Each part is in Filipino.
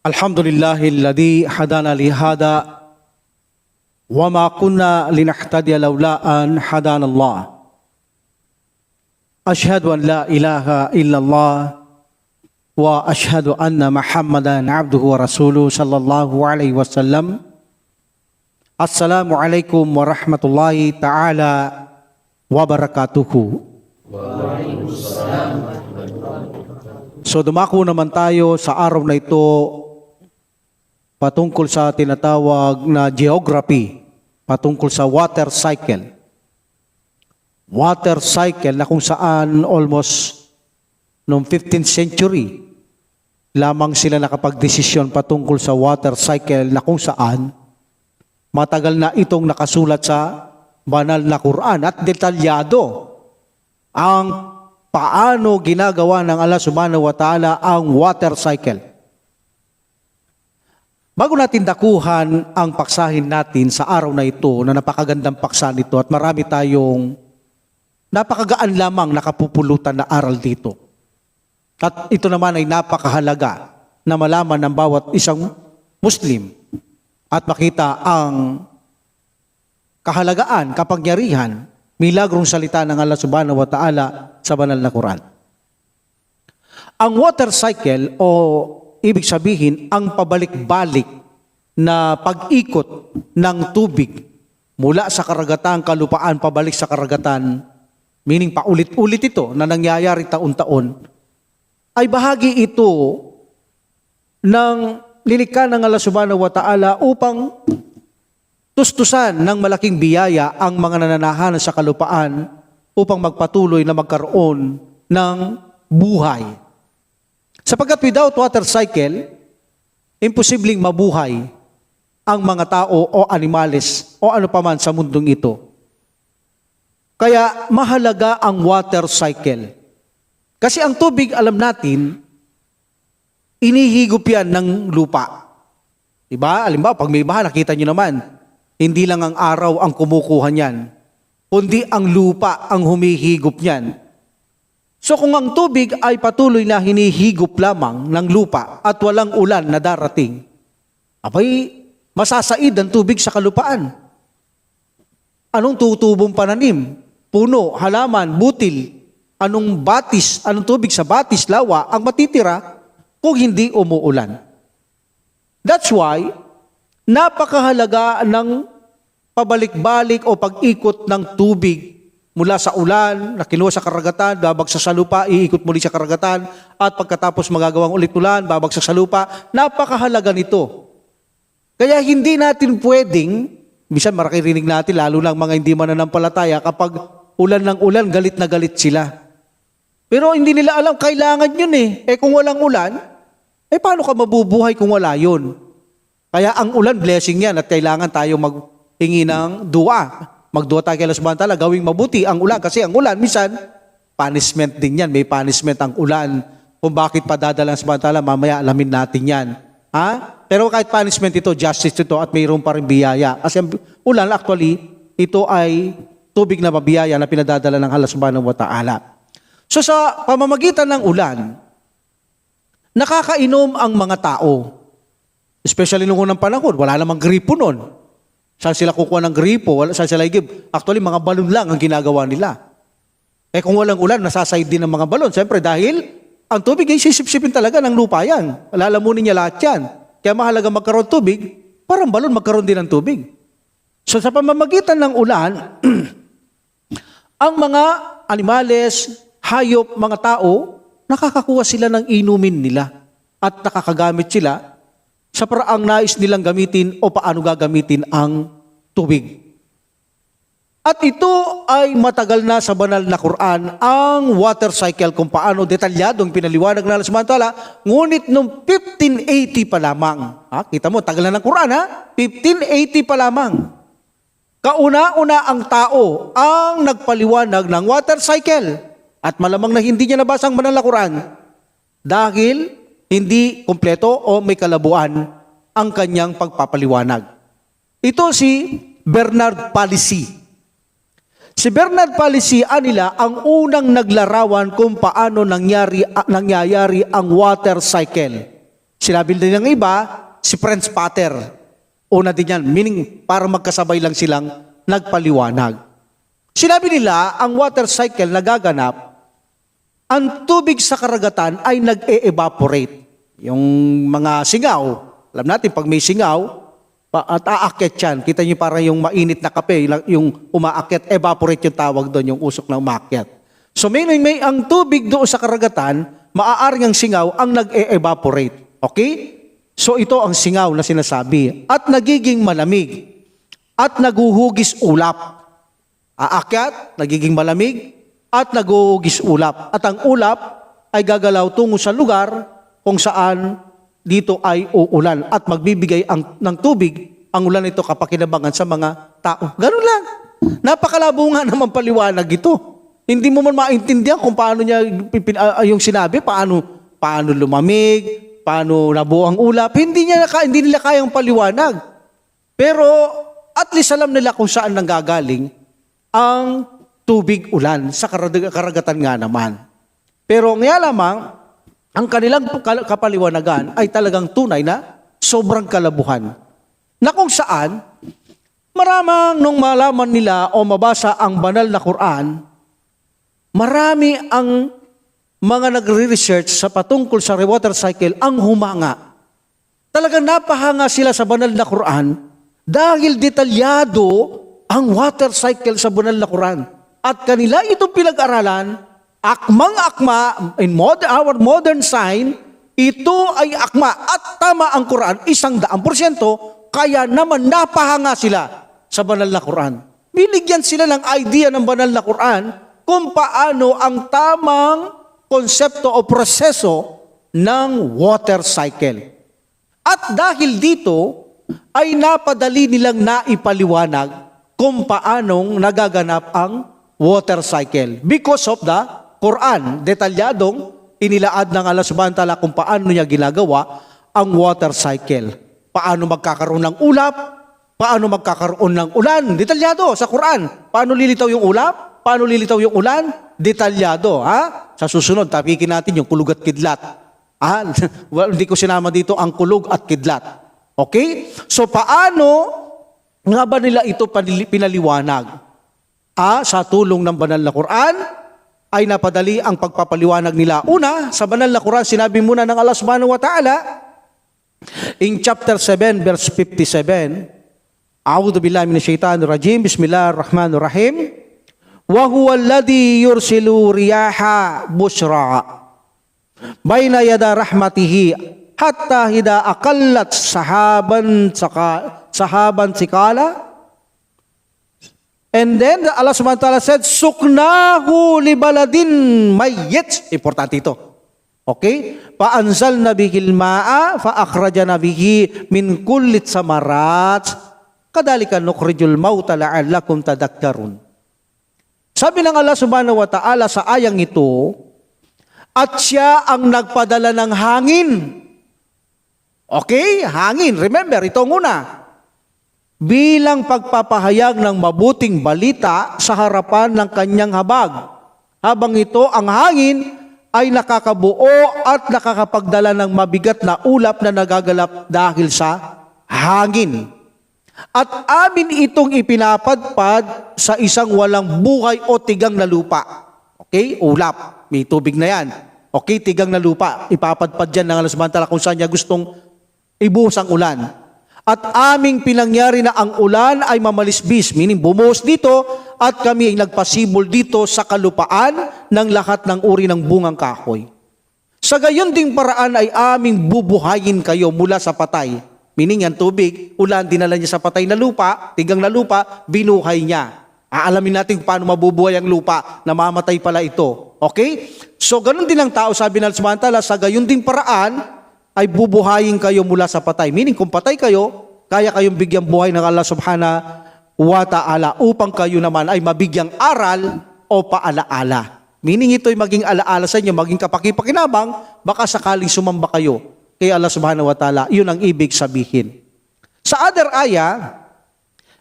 Alhamdulillahilladzi hadana li hada wa ma kunna linahtadiya laula an hadanallah. Ashhadu an la ilaha illallah wa ashhadu anna Muhammadan abduhu wa rasuluhu sallallahu alaihi wasallam. Assalamu alaikum warahmatullahi ta'ala wabarakatuhu. So dumako naman tayo sa araw na ito patungkol sa tinatawag na geography, patungkol sa water cycle. Water cycle na kung saan almost noong 15th century lamang sila nakapagdesisyon patungkol sa water cycle na kung saan matagal na itong nakasulat sa banal na Quran at detalyado ang paano ginagawa ng Allah Subhanahu wa Ta'ala ang water cycle. Bago natin dakuhan ang paksahin natin sa araw na ito, na napakagandang paksa nito at marami tayong napakagaan lamang nakapupulutan na aral dito. At ito naman ay napakahalaga na malaman ng bawat isang Muslim at makita ang kahalagaan, kapangyarihan, milagrong salita ng Allah Subhanahu wa Ta'ala sa banal na Quran. Ang water cycle o ibig sabihin, ang pabalik-balik na pag-ikot ng tubig mula sa karagatan, kalupaan, pabalik sa karagatan, meaning paulit-ulit ito na nangyayari taon-taon, ay bahagi ito ng nilikha ng Allah Subhanahu wa Ta'ala upang tustusan ng malaking biyaya ang mga nananahan sa kalupaan upang magpatuloy na magkaroon ng buhay. Sapagkat without water cycle, imposibleng mabuhay ang mga tao o animales o ano paman sa mundong ito. Kaya mahalaga ang water cycle. Kasi ang tubig, alam natin, inihigop yan ng lupa. Diba? Alimbawa, pag may baha, nakita nyo naman, hindi lang ang araw ang kumukuha niyan, kundi ang lupa ang humihigop niyan. So kung ang tubig ay patuloy na hinihigop lamang ng lupa at walang ulan na darating, abay, masasaid ang tubig sa kalupaan. Anong tutubong pananim? Puno, halaman, butil, anong batis, anong tubig sa batis, lawa, ang matitira kung hindi umuulan. That's why, napakahalaga ng pabalik-balik o pag-ikot ng tubig mula sa ulan, na kinuha sa karagatan, babagsak sa lupa, iikot muli sa karagatan, at pagkatapos magagawang ulit ulan, babagsak sa lupa. Napakahalaga nito. Kaya hindi natin pwedeng, minsan maririnig natin, lalo lang mga hindi mananampalataya, kapag ulan ng ulan, galit na galit sila. Pero hindi nila alam, kailangan yun eh. Kung walang ulan, paano ka mabubuhay kung wala yun? Kaya ang ulan, blessing yan, at kailangan tayo maghingi ng dua. Magdua tayo kay Allah Subhanahu wa Ta'ala, gawing mabuti ang ulan. Kasi ang ulan, minsan, punishment din yan. May punishment ang ulan. Kung bakit padadala ng Subhanahu wa Ta'ala, mamaya alamin natin yan. Ha? Pero kahit punishment ito, justice ito, at mayroon pa rin biyaya. Kasi ang ulan, actually, ito ay tubig na mabiyaya na pinadadala ng Allah Subhanahu wa Ta'ala. So sa pamamagitan ng ulan, nakakainom ang mga tao. Especially noong unang panahon, wala namang gripo noon. Saan sila kukuha ng gripo? Saan sila igib? Actually, mga balon lang ang ginagawa nila. Kung walang ulan, nasasayid din ng mga balon. Siyempre, dahil ang tubig ay sisip-sipin talaga ng lupa yan. Lalamunin niya lahat yan. Kaya mahalaga magkaroon tubig, parang balon magkaroon din ng tubig. So sa pamamagitan ng ulan, ang mga animales, hayop, mga tao, nakakakuha sila ng inumin nila at nakakagamit sila sa paraang nais nilang gamitin o paano gagamitin ang tubig. At ito ay matagal na sa banal na Quran, ang water cycle kung paano detalyadong pinaliwanag ng Allah Subhanahu wa Ta'ala, ngunit noong 1580 pa lamang. Kita mo, tagal na ng Quran 1580 pa lamang. Kauna-una ang tao ang nagpaliwanag ng water cycle. At malamang na hindi niya nabasa ang banal na Quran. Dahil hindi kumpleto o may kalabuan ang kanyang pagpapaliwanag. Ito si Bernard Palissy. Si Bernard Palissy nila ang unang naglarawan kung paano nangyayari ang water cycle Sinabi din ng iba, si Franz Pater. Una din yan, meaning para magkasabay lang silang nagpaliwanag. Sinabi nila, ang water cycle na gaganap, ang tubig sa karagatan ay nag-e-evaporate. Yung mga singaw, alam natin pag may singaw, at aakyat yan. Kita niyo parang yung mainit na kape, yung umaakyat, evaporate yung tawag doon, yung usok na umaakyat. So may ang tubig doon sa karagatan, maaaring ang singaw ang nag-e-evaporate. Okay? So ito ang singaw na sinasabi. At nagiging malamig. At naguhugis ulap. Aakyat, nagiging malamig, at naguhugis ulap. At ang ulap ay gagalaw tungo sa lugar kung saan dito ay uulan. At magbibigay ng tubig ang ulan ito kapakinabangan sa mga tao. Ganun lang. Napakalabo nga naman paliwanag ito. Hindi mo man maintindihan kung paano niya yung sinabi, paano lumamig, paano nabuo ang ulap. Hindi nila kayang paliwanag. Pero at least alam nila kung saan nanggagaling ang tubig ulan sa karagatan nga naman. Pero nga lamang, ang kanilang kapaliwanagan ay talagang tunay na sobrang kalabuhan. Na kung saan, maramang nung malaman nila o mabasa ang banal na Quran, marami ang mga nagre-research sa patungkol sa water cycle ang humanga. Talagang napahanga sila sa banal na Quran dahil detalyado ang water cycle sa banal na Quran. At kanila itong pinag-aralan, akmang-akma, in our modern science, ito ay akma at tama ang Quran, 100%, kaya naman napahanga sila sa banal na Quran. Binigyan sila ng idea ng banal na Quran kung paano ang tamang konsepto o proseso ng water cycle. At dahil dito, ay napadali nilang naipaliwanag kung paanong nagaganap ang water cycle. Because of the Quran, detalyadong inilaad ng Allah subhanahu wa ta'ala kung paano niya ginagawa ang water cycle. Paano magkakaroon ng ulap, paano magkakaroon ng ulan, detalyado sa Quran. Paano lilitaw yung ulap, paano lilitaw yung ulan, detalyado. Sa susunod, tapikin natin yung kulog at kidlat. Well, hindi ko sinama dito ang kulog at kidlat. Okay? So paano nga ba nila ito pinaliwanag? Sa tulong ng banal na Quran, ay napadali ang pagpapaliwanag nila. Una, sa banal na Quran, sinabi muna ng Allah subhanahu wa ta'ala, in chapter 7, verse 57, A'udhu billahi minash shaitanir rajim, Bismillahirrahmanirrahim, wa huwa alladhi yursilu riyaha bushra bayna yada rahmatihi hatta hida akallat sahaban sikala. And then Allah subhanahu wa ta'ala said, suknahu li baladin mayyit. Importante ito. Okay? Paanzalna bihil ma'a fa'akhrajana bihi min kullit samarat kadalika nukhrijul mauta la'allakum tadakkarun. Sabi ng Allah subhanahu wa ta'ala sa ayang ito, at siya ang nagpadala ng hangin. Okay? Hangin. Remember, ito muna. Bilang pagpapahayag ng mabuting balita sa harapan ng kanyang habag. Habang ito, ang hangin ay nakakabuo at nakakapagdala ng mabigat na ulap na nagagalap dahil sa hangin. At amin itong ipinapadpad sa isang walang buhay o tigang na lupa. Okay? Ulap. May tubig na yan. Okay? Tigang na lupa. Ipapadpad dyan ng Allah subhanahu wa ta'ala kung saan niya gustong ibuhos ang ulan. At aming pinangyari na ang ulan ay mamalisbis, meaning bumuhos dito at kami ay nagpasibol dito sa kalupaan ng lahat ng uri ng bungang kahoy. Sa gayon ding paraan ay aming bubuhayin kayo mula sa patay. Meaning yan tubig, ulan, dinala niya sa patay na lupa, tigang na lupa, binuhay niya. Aalamin natin paano mabubuhay ang lupa, namamatay pala ito. Okay? So ganun din ang tao, sabi ng Allah subhanahu wa ta'ala, sa gayon ding paraan, ay bubuhayin kayo mula sa patay. Meaning, kung patay kayo, kaya kayong bigyang buhay ng Allah subhanahu wa ta'ala upang kayo naman ay mabigyang aral o paalaala. Meaning, ito'y maging alaala sa inyo, maging kapakipakinabang, baka sakaling sumamba kayo kay Allah subhanahu wa ta'ala. Yun ang ibig sabihin. Sa other ayah,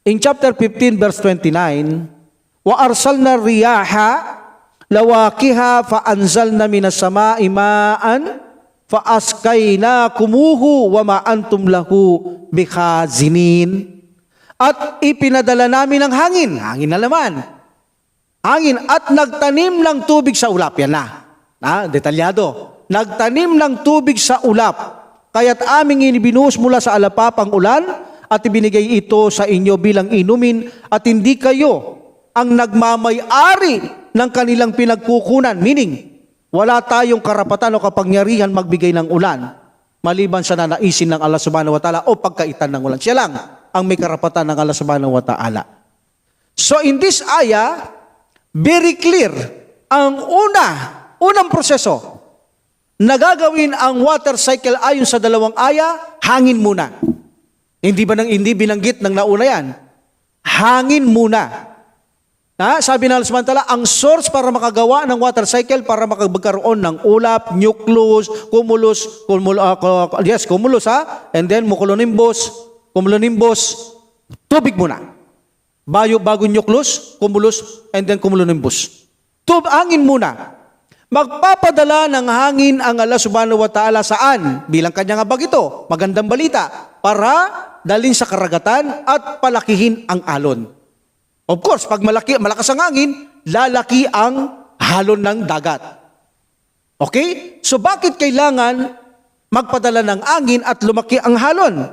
in chapter 15, verse 29, wa arsalna riyaha lawakiha fa anzalna minas sama'i ma'an faaskayna kumuhu wa ma antum lahu bikhazinin. At ipinadala namin ng hangin na naman, hangin at nagtanim ng tubig sa ulap. Yan na, detalyado. Nagtanim ng tubig sa ulap, kaya't aming inibinuhos mula sa alapapang ulan at ibinigay ito sa inyo bilang inumin at hindi kayo ang nagmamay-ari ng kanilang pinagkukunan. Meaning, wala tayong karapatan o kapangyarihan magbigay ng ulan maliban sa nanaisin ng Allah subhanahu wa ta'ala o pagkaitan ng ulan. Siya lang ang may karapatan ng Allah subhanahu wa ta'ala. So in this ayah, very clear, ang unang proseso na gagawin ang water cycle ayon sa dalawang ayah, hangin muna. Hindi binanggit ng nauna yan. Hangin muna. Sabi ng Allah subhanahu wa ta'ala, ang source para makagawa ng water cycle, para makagkaroon ng ulap, nucleus, cumulus, and then cumulonimbus, tubig muna. Bago nucleus, cumulus, and then cumulonimbus. Hangin muna. Magpapadala ng hangin ang Allah subhanahu wa ta'ala saan? Bilang kanyang habag ito, magandang balita, para dalhin sa karagatan at palakihin ang alon. Of course, pag malakas ang hangin, lalaki ang halon ng dagat. Okay? So bakit kailangan magpadala ng hangin at lumaki ang halon?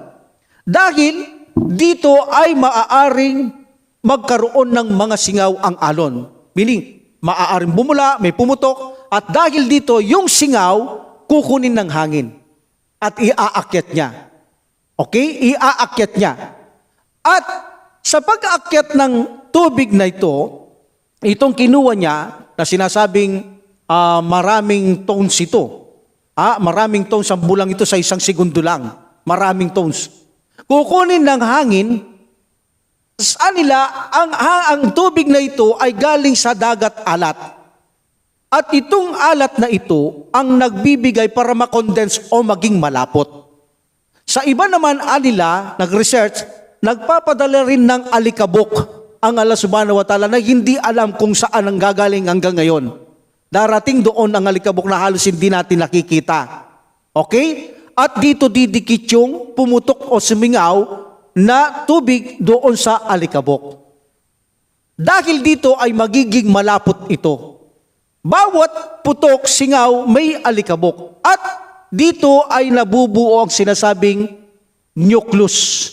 Dahil dito ay maaaring magkaroon ng mga singaw ang alon. Meaning, maaaring bumula, may pumutok, at dahil dito, yung singaw, kukunin ng hangin at iaakyat niya. Okay? Iaakyat niya. At sa pag-aakyat ng tubig na ito, itong kinuha niya na sinasabing maraming tones ito. Maraming tones ang bulang ito sa isang segundo lang. Maraming tones. Kukunin ng hangin, saan nila, ang tubig na ito ay galing sa dagat alat. At itong alat na ito ang nagbibigay para makondense o maging malapot. Sa iba naman nila, nag-research, nagpapadala rin ng alikabok ang Allah subhanahu wa ta'ala na hindi alam kung saan ang gagaling hanggang ngayon. Darating doon ang alikabok na halos hindi natin nakikita. Okay? At dito didikit yung pumutok o sumingaw na tubig doon sa alikabok. Dahil dito ay magiging malapot ito. Bawat putok, singaw, may alikabok. At dito ay nabubuo ang sinasabing nucleus.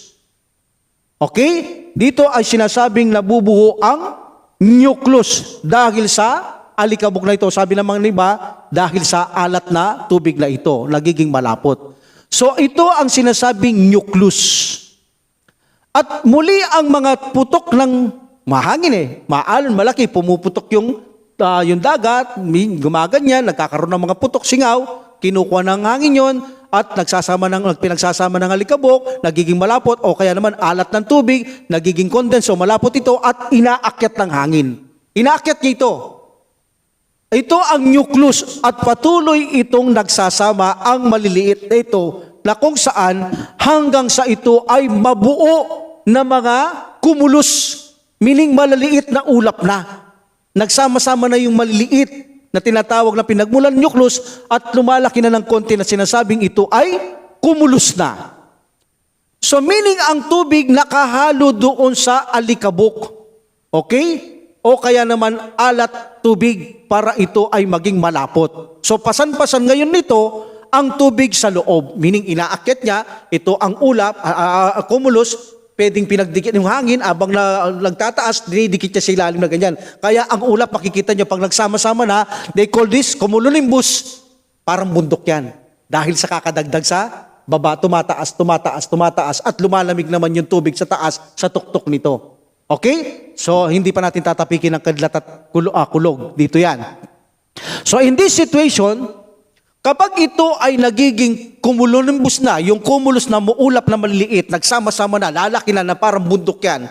Okay? Dito ay sinasabing nabubuo ang nucleus dahil sa alikabok na ito. Sabi ng mga iba, dahil sa alat na tubig na ito, nagiging malapot. So ito ang sinasabing nucleus. At muli ang mga putok ng mahangin maalon, malaki, pumuputok yung dagat, gumaganyan, nagkakaroon ng mga putok, singaw, kinukuha ng hangin yon at pinagsasama ng alikabok, nagiging malapot, o kaya naman alat ng tubig, nagiging condense, o malapot ito, at inaakyat ng hangin. Inaakyat niya ito. Ito ang nucleus, at patuloy itong nagsasama ang maliliit na ito, na kung saan hanggang sa ito ay mabuo na mga cumulus, meaning maliliit na ulap na. Nagsama-sama na yung maliliit na tinatawag na pinagmulan nucleus at lumalaki na ng konti na sinasabing ito ay cumulus na. So meaning ang tubig nakahalo doon sa alikabok. Okay? O kaya naman alat tubig para ito ay maging malapot. So pasan-pasan ngayon nito ang tubig sa loob. Meaning inaakyat niya, ito ang ulap, cumulus, pwedeng pinagdikit yung hangin, abang nagtataas, dinidikit niya sa ilalim na ganyan. Kaya ang ulap, makikita niyo pag nagsama-sama na, they call this cumulonimbus. Parang bundok yan. Dahil sa kakadagdag sa baba, tumataas, at lumalamig naman yung tubig sa taas, sa tuktok nito. Okay? So, hindi pa natin tatapikin ang kadlat at kulog. Dito yan. So, in this situation, kapag ito ay nagiging cumulonimbus na, yung cumulus na muulap na maliliit, nagsama-sama na, lalaki na parang bundok yan,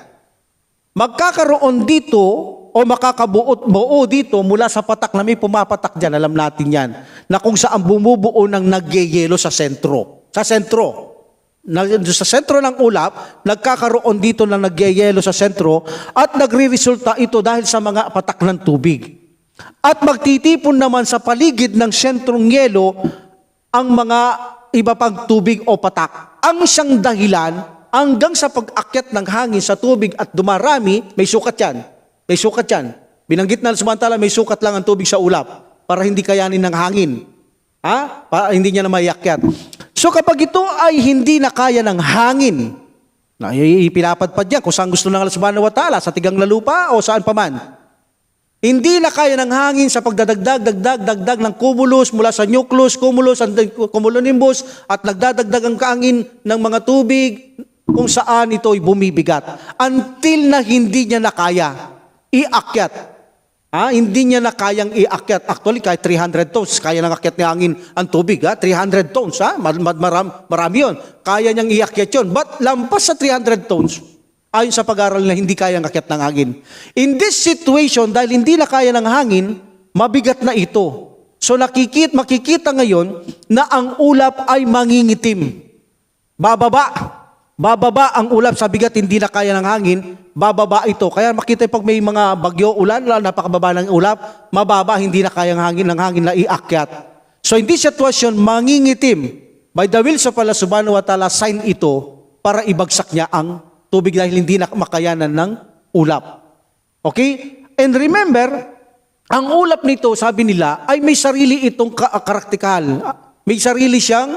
magkakaroon dito o makakabuo dito mula sa patak na may pumapatak dyan, alam natin yan, na kung saan bumubuo ng nagyeyelo sa sentro. Sa sentro ng ulap, nagkakaroon dito ng nagyeyelo sa sentro at nagre-resulta ito dahil sa mga patak ng tubig. At magtitipon naman sa paligid ng sentrong yelo ang mga iba pang tubig o patak. Ang siyang dahilan hanggang sa pag-akyat ng hangin sa tubig at dumarami, may sukat yan. May sukat yan. Binanggit na samantala may sukat lang ang tubig sa ulap para hindi kayanin ng hangin. Para hindi niya na maiakyat. So kapag ito ay hindi na kaya ng hangin, na ipinapadpad niya kung saan gusto ng Allah subhanahu wa ta'ala, sa tigang na lupa o saan paman. Hindi na kaya ng hangin sa pagdadagdag ng cumulus mula sa nucleus, cumulus, and cumulonimbus, at nagdadagdag ang kaangin ng mga tubig kung saan ito ay bumibigat. Until na hindi niya na kaya iakyat. Hindi niya na kayang iakyat. Actually, kahit 300 tons, kaya nang akyat ng hangin ang tubig. 300 tons, marami yun. Kaya niyang iakyat yun. But lampas sa 300 tons, ayon sa pag-aaral na hindi kayang akyat ng hangin. In this situation, dahil hindi na kaya ng hangin, mabigat na ito. So makikita ngayon na ang ulap ay mangingitim. Bababa ang ulap sa bigat, hindi na kaya ng hangin, bababa ito. Kaya makita pag may mga bagyo, ulan, napakababa ng ulap, mababa, hindi na kaya ng hangin na iakyat. So in this situation, mangingitim. By the will of Allah subhanahu wa ta'ala, sign ito para ibagsak niya ang tubig dahil hindi na makayanan ng ulap. Okay? And remember, ang ulap nito, sabi nila, ay may sarili itong karaktikal. May sarili siyang,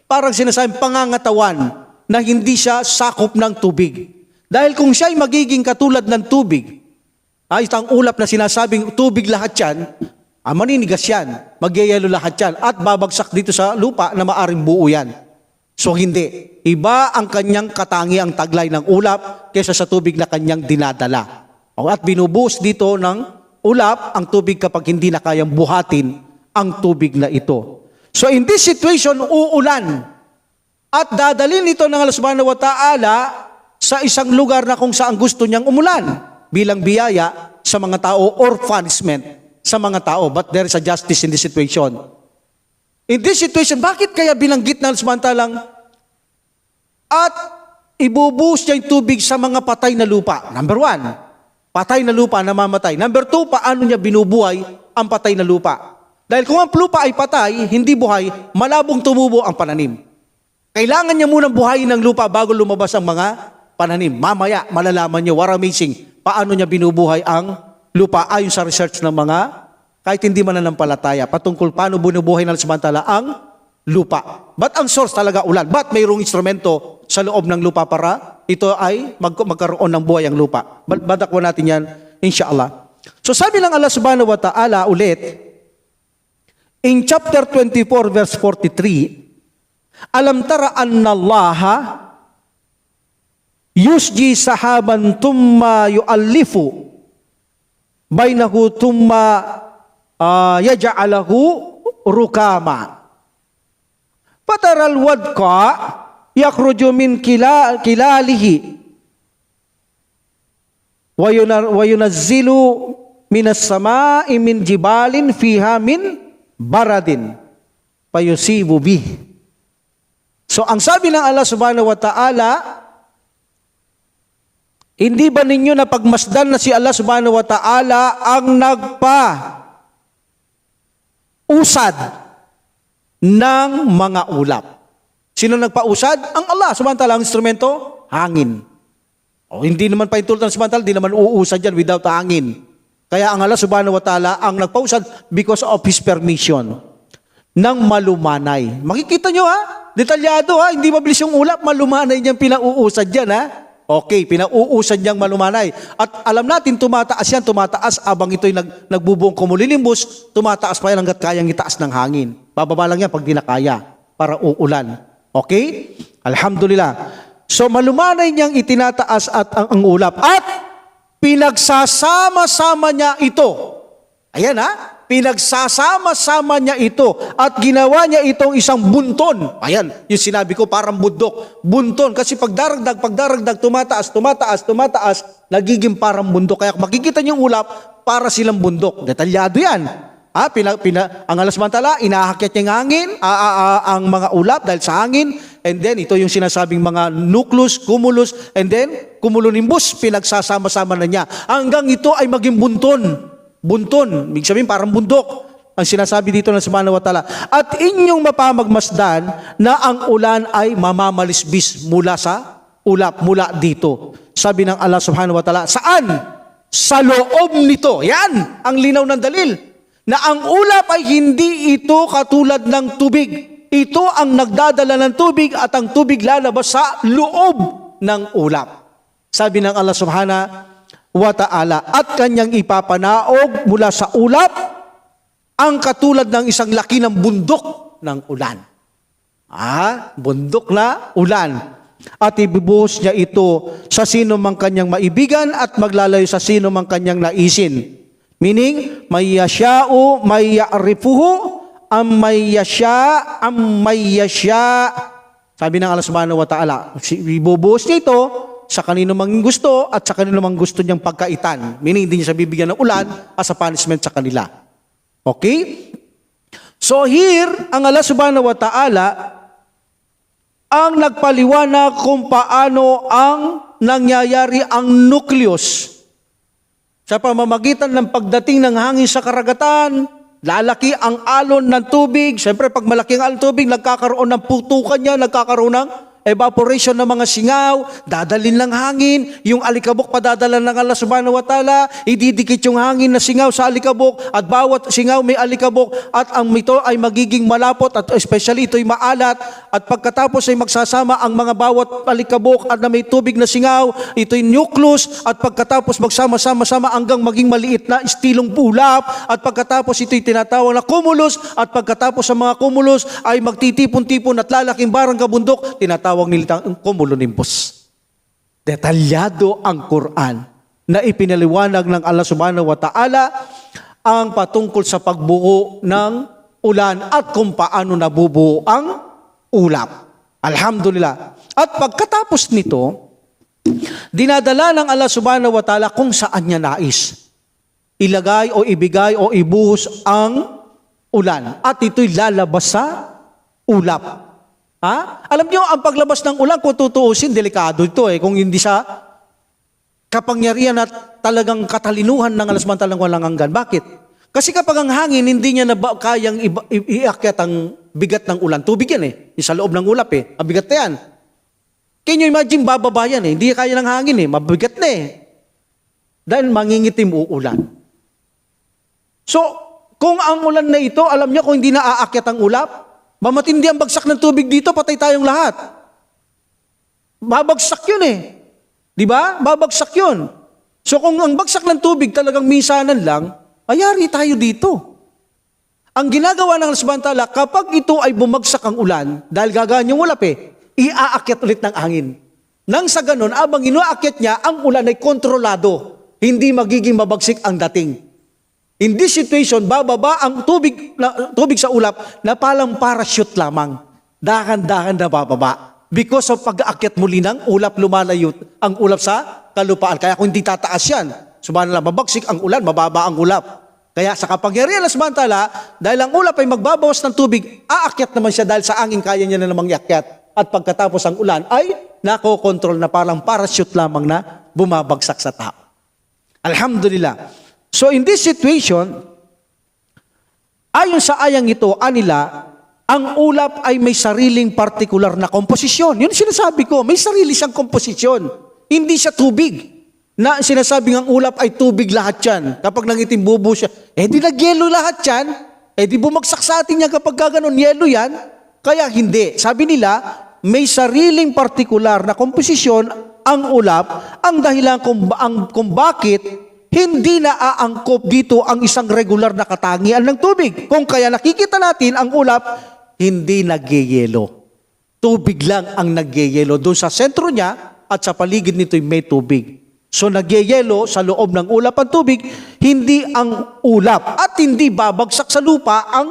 parang sinasabing pangangatawan, na hindi siya sakop ng tubig. Dahil kung siya ay magiging katulad ng tubig, itang ulap na sinasabing tubig lahat yan, maninigas yan, magyayelo lahat yan, at babagsak dito sa lupa na maaring buo yan. So hindi. Iba ang kanyang katangiang taglay ng ulap kaysa sa tubig na kanyang dinadala. At binubuhos dito ng ulap ang tubig kapag hindi na kayang buhatin ang tubig na ito. So in this situation, uulan. At dadalhin ito ng Allah subhanahu wa ta'ala sa isang lugar na kung saan gusto niyang umulan bilang biyaya sa mga tao or punishment sa mga tao. But there is a justice in this situation. In this situation, bakit kaya binanggit ng Allah subhanahu wa ta'ala at ibubuhos niya yung tubig sa mga patay na lupa? Number 1, patay na lupa, namamatay. Number 2, paano niya binubuhay ang patay na lupa? Dahil kung ang lupa ay patay, hindi buhay, malabong tumubo ang pananim. Kailangan niya munang buhayin ng lupa bago lumabas ang mga pananim. Mamaya, malalaman niyo, what amazing, paano niya binubuhay ang lupa ayon sa research ng mga, kahit hindi mananampalataya, patungkol paano binubuhay ng samantala ang lupa. But ang source talaga ulan. But mayroong instrumento sa loob ng lupa para ito ay magkaroon ng buhay ang lupa. Badakwa natin yan, inshallah. So sabi ng Allah subhanahu wa ta'ala ulit, in chapter 24 verse 43, alam tara anna Allah yusji sahaban tumma yu'allifu bainahu tumma yaj'alahu rukama. Pataral wadqa yakhruju min kilalihi wa yunazzilu minas sama'i min jibalin fiha min baradin fayusibu bih. So ang sabi ng Allah subhanahu wa ta'ala, hindi ba ninyo napagmasdan na si Allah subhanahu wa ta'ala ang nagpa-usad ng mga ulap? Sino nagpa-usad? Ang Allah subhanahu wa ta'ala. Ang instrumento? Hangin. Hindi naman pa itulad ng subhanahu wa ta'ala, hindi naman uusad yan without hangin. Kaya ang Allah subhanahu wa ta'ala ang nagpa-usad because of His permission ng malumanay. Makikita nyo detalyado hindi mabilis yung ulap, malumanay niyang pinauusad yan Okay, pinauusad niyang malumanay. At alam natin, tumataas abang ito'y nagbubuong cumulonimbus, tumataas pa yan hanggat kayang itaas ng hangin. Bababa lang yan pag di na kaya para uulan. Okay? Alhamdulillah. So malumanay niyang itinataas at ang ulap. At pinagsasama-sama niya ito. Ayan pinagsasama-sama niya ito at ginawa niya itong isang bunton. Ayan, yung sinabi ko, parang bundok. Bunton, kasi pagdaragdag, tumataas, nagiging parang bundok. Kaya makikita niyo yung ulap, para silang bundok. Detalyado yan. Ang Allah subhanahu inahakyat niya ng hangin, ang mga ulap dahil sa hangin, and then ito yung sinasabing mga nucleus, cumulus, and then cumulonimbus, pinagsasama-sama na niya. Hanggang ito ay maging bunton. Bunton, ibig sabihin parang bundok. Ang sinasabi dito ng subhanahu wa ta'ala, at inyong mapamagmasdan na ang ulan ay mamamalisbis mula sa ulap, mula dito. Sabi ng Allah subhanahu wa ta'ala, saan? Sa loob nito. Yan ang linaw ng dalil. Na ang ulap ay hindi ito katulad ng tubig. Ito ang nagdadala ng tubig at ang tubig lalabas sa loob ng ulap. Sabi ng Allah subhanahu wa ta'ala, at kanyang ipapanaog mula sa ulap ang katulad ng isang laki ng bundok ng ulan. Bundok na ulan. At ibibuhos niya ito sa sino mang kanyang maibigan at maglalayo sa sino mang kanyang naisin. Meaning, may yasya'u, may ya'rifuhu, may yasya. Sabi ng Allah subhanahu wa ta'ala, ibibuhos niya ito sa kanino mang gusto at sa kanino mang gusto niyang pagkaitan. Meaning, hindi niya siya bibigyan ng ulan as a punishment sa kanila. Okay? So here, ang Allah subhanahu wa ta'ala ang nagpaliwanag kung paano ang nangyayari ang nucleus sa pamamagitan ng pagdating ng hangin sa karagatan, lalaki ang alon ng tubig. Siyempre, pag malaki ang alon ng tubig, nagkakaroon ng putukan niya, nagkakaroon ng evaporation ng mga singaw, dadalin ng hangin, yung alikabok padadala ng Allah subhanahu wa ta'ala, ididikit yung hangin na singaw sa alikabok, at bawat singaw may alikabok, at ang ito ay magiging malapot, at especially ito'y maalat, at pagkatapos ay magsasama ang mga bawat alikabok at na may tubig na singaw, ito'y nucleus, at pagkatapos magsama-sama hanggang maging maliit na istilong ulap, at pagkatapos ito'y tinatawag na cumulus, at pagkatapos sa mga cumulus ay magtitipon-tipon at lalaking barang kabundok, tinatawag nilang cumulonimbus. Detalyado ang Quran na ipinaliwanag ng Allah subhanahu wa ta'ala ang patungkol sa pagbuo ng ulan at kung paano nabubuo ang ulap. Alhamdulillah. At pagkatapos nito, dinadala ng Allah subhanahu wa ta'ala kung saan niya nais. Ilagay o ibigay o ibuhos ang ulan. At ito'y lalabas sa ulap. Alam niyo, ang paglabas ng ulan, kung tutuusin, delikado ito Kung hindi sa kapangyarihan at talagang katalinuhan ng alasmantalang walang hanggan. Bakit? Kasi kapag ang hangin, hindi niya na kayang iakyat ang bigat ng ulan. Tubig yan Sa loob ng ulap Ang bigat na yan. Can you imagine, bababa yan Hindi kaya ng hangin Mabigat na Dahil mangingitim uulan. So, kung ang ulan na ito, alam niyo kung hindi na aakyat ang ulap, mamatindi ang bagsak ng tubig dito, patay tayong lahat. Babagsak yun Di ba? Babagsak yun. So kung ang bagsak ng tubig talagang minsanan lang, ayari tayo dito. Ang ginagawa ng Allah subhanahu wa ta'ala, kapag ito ay bumagsak ang ulan, dahil gagaan yung ulap iaakyat ulit ng angin. Nang sa ganun, abang inuaakyat niya, ang ulan ay kontrolado. Hindi magiging mabagsik ang dating. In this situation, bababa ang tubig sa ulap na palang parachute lamang. Dahan-dahan na bababa. Because of pag-aakyat muli ng ulap, lumalayo ang ulap sa kalupaan. Kaya kung hindi tataas yan, subhanallah, mabagsik ang ulan, mababa ang ulap. Kaya sa kapangyarihan ng subhanahu wa ta'ala, dahil ang ulap ay magbabawas ng tubig, aakyat naman siya dahil sa angin kaya niya na namang iakyat. At pagkatapos ang ulan ay nakokontrol na parang parachute lamang na bumabagsak sa tao. Alhamdulillah. So in this situation, ayon sa ayang ito, ang ulap ay may sariling partikular na komposisyon. Yun sinasabi ko, may sarili siyang komposisyon. Hindi siya tubig. Na sinasabi ng ulap ay tubig lahat yan. Kapag nangitim bubo siya, di nagyelo lahat yan. Di bumagsak sa atin yan kapag gaganon, yelo yan. Kaya hindi. Sabi nila, may sariling partikular na komposisyon ang ulap, ang dahilan kung bakit hindi na aangkop dito ang isang regular na katangian ng tubig. Kung kaya nakikita natin ang ulap, hindi nagyeyelo. Tubig lang ang nagyeyelo. Doon sa sentro niya at sa paligid nito'y may tubig. So nagyeyelo sa loob ng ulap ang tubig, hindi ang ulap. At hindi babagsak sa lupa ang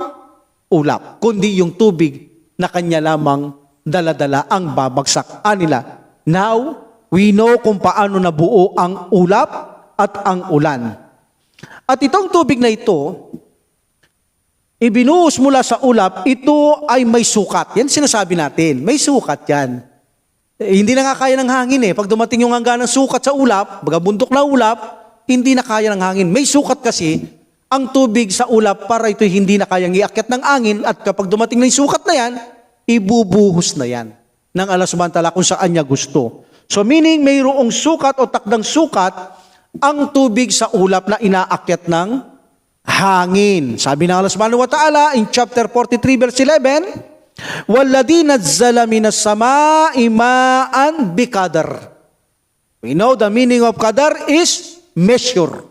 ulap, kundi yung tubig na kanya lamang dala-dala ang babagsak. Now, we know kung paano nabuo ang ulap at ang ulan. At itong tubig na ito, ibinuhos mula sa ulap, ito ay may sukat. Yan sinasabi natin, may sukat yan. Hindi na nga kaya ng hangin Pag dumating yung hanggan ng sukat sa ulap, baga bundok na ulap, hindi na kaya ng hangin. May sukat kasi, ang tubig sa ulap para ito hindi na kayang iakyat ng angin at kapag dumating na yung sukat na yan, ibubuhos na yan ng Allah subhanahu wa ta'ala kung saan niya gusto. So meaning mayroong sukat o takdang sukat ang tubig sa ulap na inaakyat ng hangin. Sabi ng Allah subhanahu wa ta'ala in chapter 43 verse 11, وَالَّذِي نَزَّلَ مِنَ السَّمَاءِ مَاءً بِقَدَرٍ. We know the meaning of qadar is measure.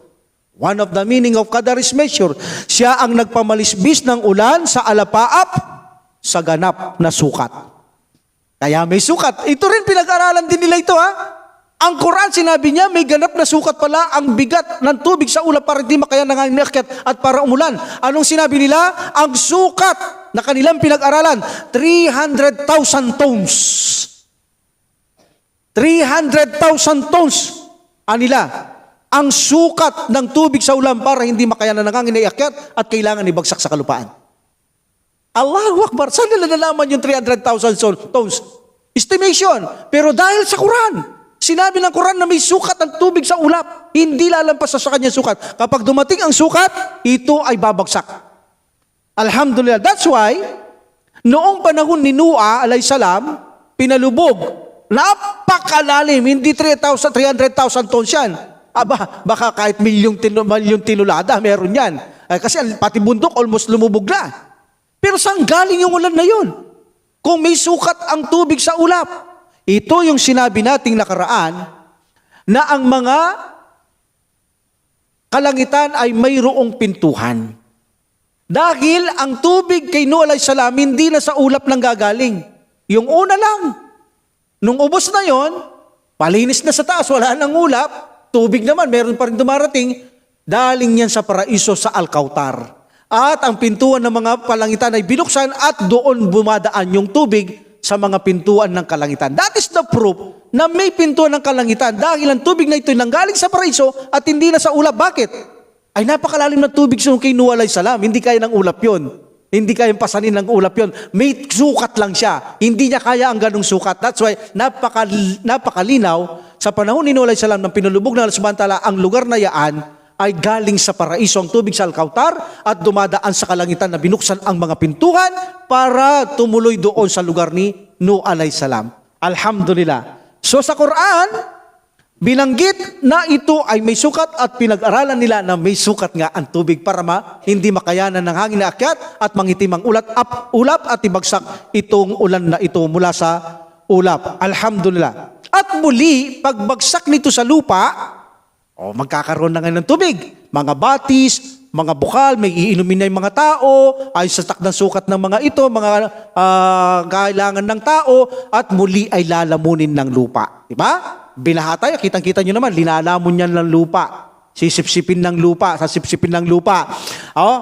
One of the meaning of qadar is measure. Siya ang nagpamalisbis ng ulan sa alapaap sa ganap na sukat. Kaya may sukat. Ito rin pinag-aralan din nila ito, ha? Ang Quran sinabi niya may ganap na sukat pala ang bigat ng tubig sa ulap para hindi makaya nangangakyat at para umulan. Anong sinabi nila? Ang sukat na kanilang pinag-aralan, 300,000 tons. 300,000 tons. Anila? Ang sukat ng tubig sa ulan para hindi makaya na nangangakyat at kailangan ibagsak sa kalupaan. Allahu Akbar. Saan nila nalaman yung 300,000 tons? Estimation. Pero dahil sa Quran, sinabi ng Quran na may sukat ang tubig sa ulap. Hindi lalampas sa kanyang sukat. Kapag dumating ang sukat, ito ay babagsak. Alhamdulillah. That's why, noong panahon ni Noah, alayhisalam, pinalubog. Napakalalim. Hindi 300,000 tons yan. Aba, baka kahit milyong tinulada, meron yan. Kasi pati bundok almost lumubog na. Pero saan galing yung ulan na yun? Kung may sukat ang tubig sa ulap. Ito yung sinabi nating nakaraan na ang mga kalangitan ay mayroong pintuhan. Dahil ang tubig kay Noah alayhis salam hindi na sa ulap nang gagaling. Yung una lang. Nung ubos na yon, palinis na sa taas, wala nang ulap. Tubig naman, meron pa rin dumarating, daling yan sa paraiso sa Al-Kautar. At ang pintuan ng mga kalangitan ay binuksan at doon bumadaan yung tubig sa mga pintuan ng kalangitan. That is the proof na may pintuan ng kalangitan dahil ang tubig na ito ay nanggaling sa paraiso at hindi na sa ulap. Bakit? Ay napakalalim na tubig sa kay Noah alayhis salam. Hindi kaya ng ulap yun. Hindi kayang pasanin ng ulap yun. May sukat lang siya. Hindi niya kaya ang ganong sukat. That's why napakalinaw sa panahon ni Noah alayhis salam nang pinulubog ng Allah subhanahu wa ta'ala ang lugar na yaan ay galing sa paraiso ang tubig sa Al-Kautar at dumadaan sa kalangitan na binuksan ang mga pintuan para tumuloy doon sa lugar ni Noah alayhis salam. Alhamdulillah. So sa Quran, binanggit na ito ay may sukat at pinag-aralan nila na may sukat nga ang tubig para hindi makayanan ng hangin na akyat at mangitim ang ulap at ibagsak itong ulan na ito mula sa ulap. Alhamdulillah. At muli, pagbagsak nito sa lupa, magkakaroon na ngayon ng tubig. Mga batis, mga bukal, may iinumin na yung mga tao, ay sa takdang sukat ng mga ito, mga kailangan ng tao, at muli ay lalamunin ng lupa. Diba? Binaha tayo, kitang-kita nyo naman, linalamon yan ng lupa. Sisipsipin ng lupa, sasipsipin ng lupa.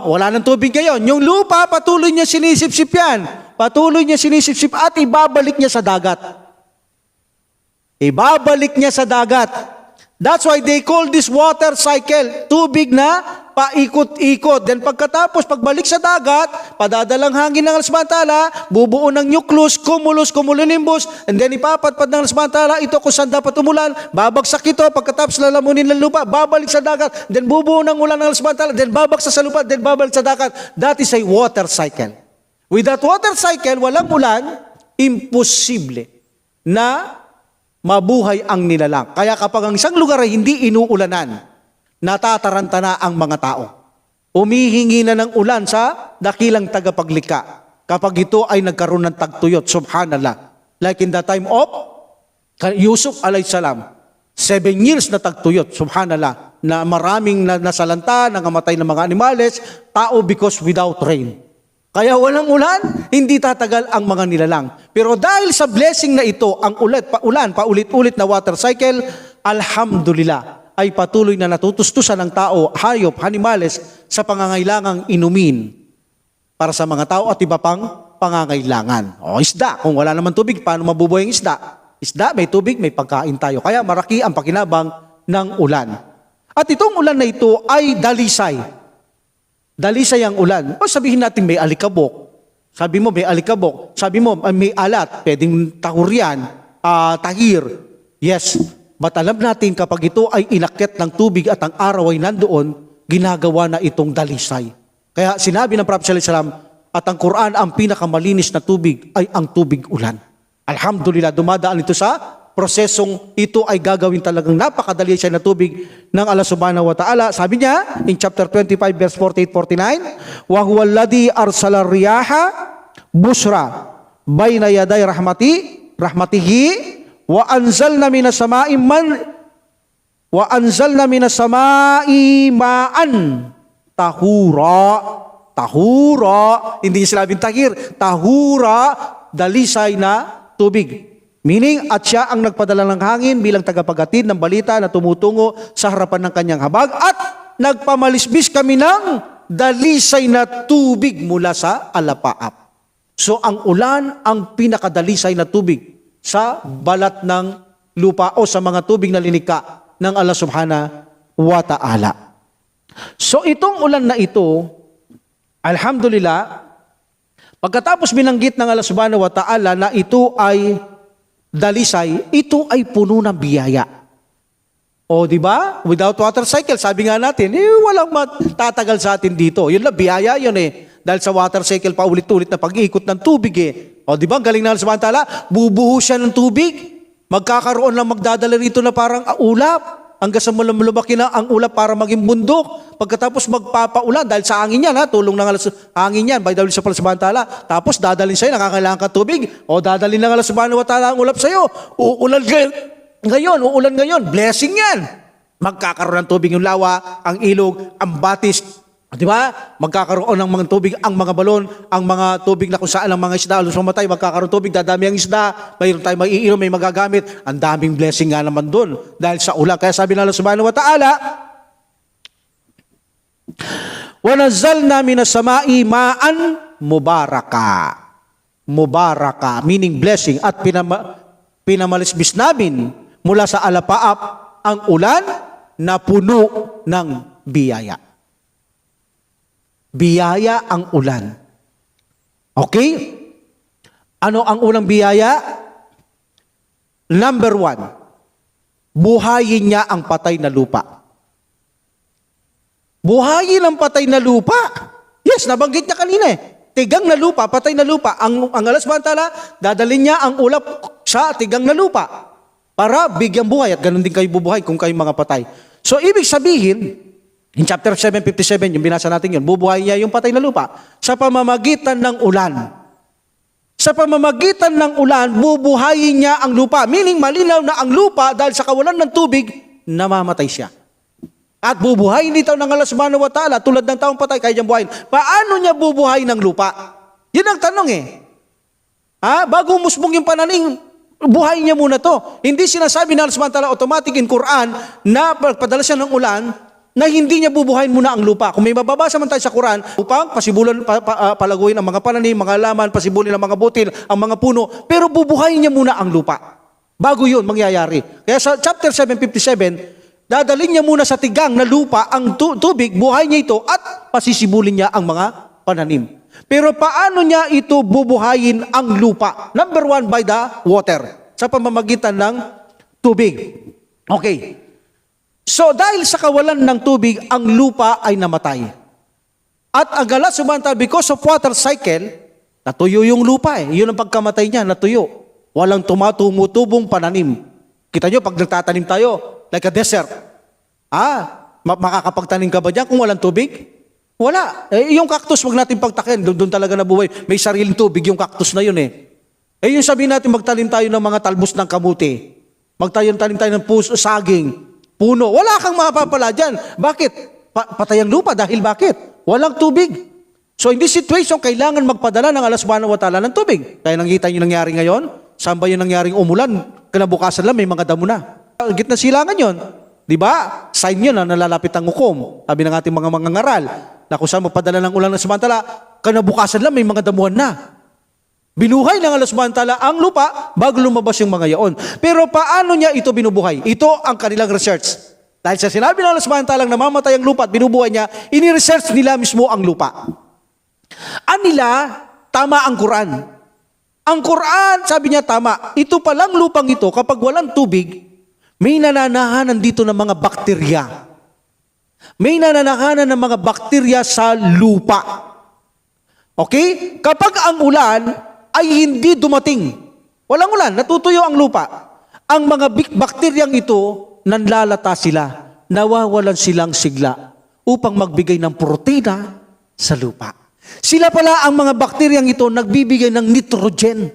Wala ng tubig ngayon. Yung lupa, patuloy niya sinisipsip yan. Patuloy niya sinisipsip at ibabalik niya sa dagat. Ibabalik niya sa dagat. That's why they call this water cycle. Tubig na paikot-ikot. Then pagkatapos, pagbalik sa dagat, padadalang hangin ng Allah subhanahu wa ta'ala, bubuo ng nucleus, cumulonimbus, and then ipapatpad ng Allah subhanahu wa ta'ala, ito kung saan dapat umulan, babagsak ito, pagkatapos lalamunin ng lupa, babalik sa dagat, then bubuo ng ulan ng Allah subhanahu wa ta'ala, then babagsak sa lupa, then babalik sa dagat. That is a water cycle. With that water cycle, walang ulan, imposible na mabuhay ang nilalang. Kaya kapag ang isang lugar ay hindi inuulanan, natataranta na ang mga tao. Umihingi na ng ulan sa dakilang tagapaglikha. Kapag ito ay nagkaroon ng tagtuyot, subhanallah. Like in the time of Yusuf alayhis salam, 7 years na tagtuyot, subhanallah, na maraming nasalanta, nangamatay ng mga animales, tao because without rain. Kaya walang ulan, hindi tatagal ang mga nilalang. Pero dahil sa blessing na ito, ang ulan, paulit-ulit na water cycle, alhamdulillah, ay patuloy na natutustusan ng tao, hayop, animales, sa pangangailangang inumin para sa mga tao at iba pang pangangailangan. Isda, kung wala naman tubig, paano mabubuhay ang isda? Isda, may tubig, may pagkain tayo. Kaya maraki ang pakinabang ng ulan. At itong ulan na ito ay dalisay. Dalisay ang ulan. Sabihin natin may alikabok. Sabi mo may alikabok. Sabi mo may alat. Pwedeng tahuryan, tahir. Yes. But alam natin kapag ito ay inakyat ng tubig at ang araw ay nandoon, ginagawa na itong dalisay. Kaya sinabi ng Prophet sallallahu alaihi wasallam, at ang Quran, ang pinakamalinis na tubig ay ang tubig ulan. Alhamdulillah, dumadaan ito sa prosesong ito ay gagawin talagang napakadali siya na tubig ng Allah subhanahu wa ta'ala. Sabi niya, in chapter 25, verse 48-49, wa huwa alladhi arsala riyaha busra bayna yaday rahmatihi wa anzalna minas samai ma'an tahura, hindi niya sinabing tahir, tahura, dalisay na tubig. Meaning, at siya ang nagpadala ng hangin bilang tagapaghatid ng balita na tumutungo sa harapan ng kanyang habag at nagpamalisbis kami ng dalisay na tubig mula sa alapaap. So, ang ulan ang pinakadalisay na tubig sa balat ng lupa o sa mga tubig na linika ng Allah subhanahu wa ta'ala. So, itong ulan na ito, alhamdulillah, pagkatapos binanggit ng Allah subhanahu wa ta'ala na ito ay dalisay, ito ay puno ng biyaya. O di ba? Without water cycle, sabi nga natin, walang matatagal sa atin dito. Yun lang, biyaya yun Dahil sa water cycle, paulit-ulit na pag-iikot ng tubig O di ba? Galing na sa ta'ala, bubuho siya ng tubig. Magkakaroon lang magdadala rito na parang ulap. Hanggang sa lumaki na ang ulap para maging bundok. Pagkatapos magpapaulan, dahil sa hangin yan, tulong ng hangin yan, by the way sa ta'ala. Tapos dadalhin sa'yo, nakakailangan ka tubig. O dadalhin ng Allah subhanahu wa ta'ala ang ulap sa'yo. Uulan ngayon. Blessing yan. Magkakaroon ng tubig yung lawa, ang ilog, ang batis. Di ba? Magkakaroon ng mga tubig, ang mga balon, ang mga tubig na kung saan ang mga isda, alos mamatay, magkakaroon tubig, dadami ang isda, mayroon tayo maiinom, may magagamit. Ang daming blessing nga naman doon dahil sa ulan. Kaya sabi ng Allah subhanahu wa ta'ala, وَنَزَّلْنَا مِنَ السَّمَاءِ مَاءً mubaraka, meaning blessing, at pinamalisbis namin mula sa alapaap ang ulan na puno ng biyaya. Biyaya ang ulan. Okay? Ano ang unang biyaya? Number 1, buhayin niya ang patay na lupa. Buhayin ang patay na lupa. Yes, nabanggit niya kanina Tigang na lupa, patay na lupa. Ang Allah subhanahu wa ta'ala, dadalhin niya ang ulap sa tigang na lupa para bigyang buhay at ganun din kayo bubuhay kung kayo mga patay. So, ibig sabihin, in chapter 7:57, yung binasa natin yun, bubuhay niya yung patay na lupa sa pamamagitan ng ulan. Sa pamamagitan ng ulan, bubuhayin niya ang lupa. Meaning, malinaw na ang lupa dahil sa kawalan ng tubig, namamatay siya. At bubuhayin dito ng Allah subhanahu wa ta'ala tulad ng taong patay, kaya niyang buhayin. Paano niya bubuhayin ng lupa? Yun ang tanong Bago musmong yung pananing, buhayin niya muna to. Hindi sinasabi ng Allah subhanahu wa ta'ala automatic in Quran na pagpadala siya ng ulan, na hindi niya bubuhayin muna ang lupa. Kung may mababasa man tayo sa Quran, upang pasibulan, palaguin ang mga pananim, mga laman, pasibulin ang mga butil, ang mga puno, pero bubuhayin niya muna ang lupa. Bago yun mangyayari. Kaya sa chapter 7:57, dadalhin niya muna sa tigang na lupa ang tubig, buhay niya ito, at pasisibulin niya ang mga pananim. Pero paano niya ito bubuhayin ang lupa? Number 1, by the water. Sa pamamagitan ng tubig. Okay. So dahil sa kawalan ng tubig, ang lupa ay namatay. At ang Allah subhanahu wa ta'ala, because of water cycle, natuyo yung lupa Yun ang pagkamatay niya, natuyo. Walang tumatubong pananim. Kita nyo, pag nagtatanim tayo, like a desert. Makakapagtanim ka ba dyan kung walang tubig? Wala. Yung cactus, wag natin pagtakin. Doon talaga nabuhay. May sariling tubig yung cactus na yun yung sabihin natin, magtanim tayo ng mga talbos ng kamuti. Magtanim tayo ng saging. Puno. Wala kang mapapala dyan. Bakit? Patay ang lupa. Dahil bakit? Walang tubig. So in this situation, kailangan magpadala ng Allah subhanahu wa ta'ala ng tubig. Kaya nakita nyo nangyari ngayon? Saan ba yung nangyaring umulan? Kinabukasan lang, may mga damo na. Gitna silangan yon. Di ba? Sign yun na nalalapit ang hukom. Sabi ng ating mga ngaral na kung saan magpadala ng ulan ng subhanahu wa ta'ala, kinabukasan lang, may mga damuhan na. Binuhay ng Allah subhanahu wa ta'ala ang lupa bago lumabas yung mga yaon. Pero paano niya ito binubuhay? Ito ang kanilang research. Dahil sa sinabi ng Allah subhanahu wa ta'ala namamatay ang lupa at binubuhay niya, ini-research nila mismo ang lupa. Tama ang Quran. Ang Quran, sabi niya tama. Ito palang lupang ito, kapag walang tubig, may nananahanan dito ng mga bakterya. May nananakanan ng mga bakterya sa lupa. Okay? Kapag ang ulan ay hindi dumating, walang ulan, natutuyo ang lupa, ang mga bakteryang ito, nanlalata sila, nawawalan silang sigla upang magbigay ng protina sa lupa. Sila pala ang mga bakteryang ito nagbibigay ng nitrogen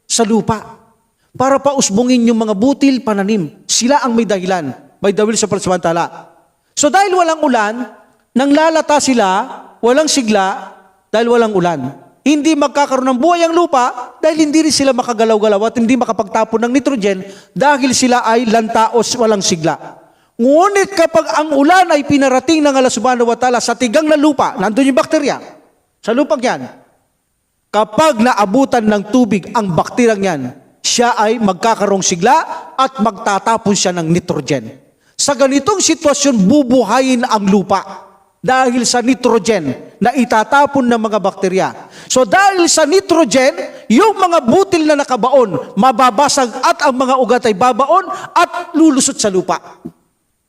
sa lupa para pausbungin yung mga butil pananim. Sila ang may dahilan, may dawil sa pansamantala. So dahil walang ulan, nanglalata sila, walang sigla, dahil walang ulan. Hindi magkakaroon ng buhay ang lupa dahil hindi rin sila makagalaw-galaw at hindi makapagtapon ng nitrogen dahil sila ay lantaos, walang sigla. Ngunit kapag ang ulan ay pinarating ng Allah subhanahu wa ta'ala sa tigang na lupa, nandun yung bakterya, sa lupang yan, kapag naabutan ng tubig ang bakteryang yan, siya ay magkakaroong sigla at magtatapon siya ng nitrogen. Sa ganitong sitwasyon, bubuhayin ang lupa dahil sa nitrogen na itatapon ng mga bakterya. So dahil sa nitrogen, yung mga butil na nakabaon, mababasag at ang mga ugat ay babaon at lulusot sa lupa.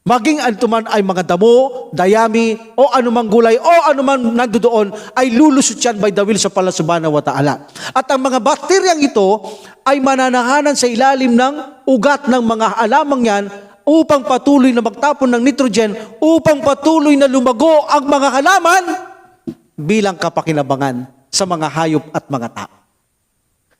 Maging antuman ay mga damo, dayami, o anumang gulay, o anumang nandoon, ay lulusot yan by the will sa Allah subhanahu wa ta'ala. At ang mga bakteryang ito ay mananahanan sa ilalim ng ugat ng mga halamang yan upang patuloy na magtapon ng nitrogen, upang patuloy na lumago ang mga halaman bilang kapakinabangan sa mga hayop at mga tao.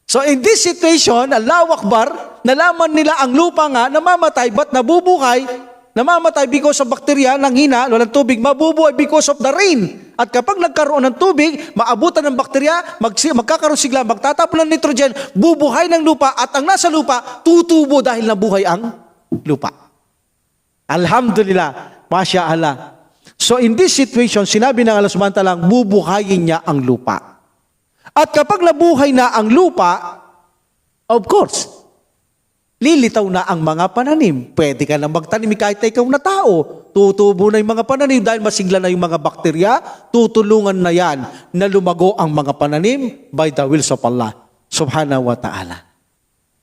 So in this situation, Allahu Akbar, nalaman nila ang lupa nga namamatay, ba't nabubuhay? Namamatay because of bacteria, nanghina, walang tubig, mabubuhay because of the rain. At kapag nagkaroon ng tubig, maabutan ng bakterya, magkakaroon sigla, magtatapon ng nitrogen, bubuhay ng lupa, at ang nasa lupa, tutubo dahil nabuhay ang lupa. Alhamdulillah, Masya Allah. So in this situation, sinabi ng Allah subhanahu wa ta'ala, bubuhayin niya ang lupa. At kapag nabuhay na ang lupa, of course, lilitaw na ang mga pananim. Pwede ka na magtanim kahit ikaw na tao. Tutubo na yung mga pananim dahil masigla na yung mga bakterya. Tutulungan na yan na lumago ang mga pananim by the will of Allah subhanahu wa ta'ala.